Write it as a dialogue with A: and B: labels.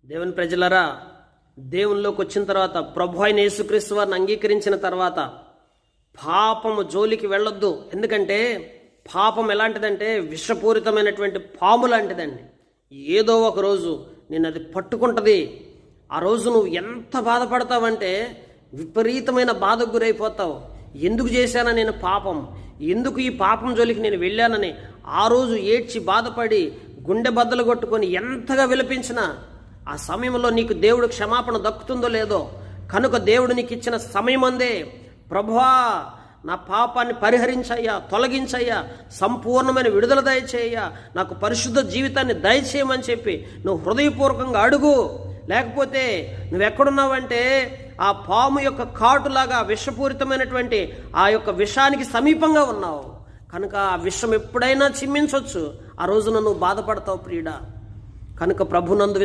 A: దేవుని ప్రజలరా, దేవునిలోకి వచ్చిన తర్వాత, ప్రభు అయిన యేసుక్రీస్తు వారిని అంగీకరించిన తర్వాత పాపము జోలికి వెళ్ళొద్దు. ఎందుకంటే పాపం ఎలాంటిదంటే విషపూరితమైనటువంటి పాము లాంటిదండి. ఏదో ఒక రోజు నేను అది పట్టుకుంటుంది. ఆ రోజు నువ్వు ఎంత బాధపడతావంటే విపరీతమైన బాధకు గురైపోతావు. ఎందుకు చేశానా నేను పాపం, ఎందుకు ఈ పాపం జోలికి నేను వెళ్ళానని ఆ రోజు ఏడ్చి బాధపడి గుండె బద్దలు కొట్టుకొని ఎంతగా విలపించినా ఆ సమయంలో నీకు దేవుడు క్షమాపణ దక్కుతుందో లేదో. కనుక దేవుడు నీకు ఇచ్చిన సమయం అందే, ప్రభువా నా పాపాన్ని పరిహరించయ్యా, తొలగించయ్యా, సంపూర్ణమైన విడుదల దయచేయ్యా, నాకు పరిశుద్ధ జీవితాన్ని దయచేయమని చెప్పి నువ్వు హృదయపూర్వకంగా అడుగు. లేకపోతే నువ్వెక్కడున్నావంటే ఆ పాము యొక్క కాటులాగా విషపూరితమైనటువంటి ఆ యొక్క విషానికి సమీపంగా ఉన్నావు. కనుక ఆ విషం ఎప్పుడైనా చిమ్మించవచ్చు. ఆ రోజున నువ్వు బాధపడతావు ప్రియుడా. కనుక ప్రభునందు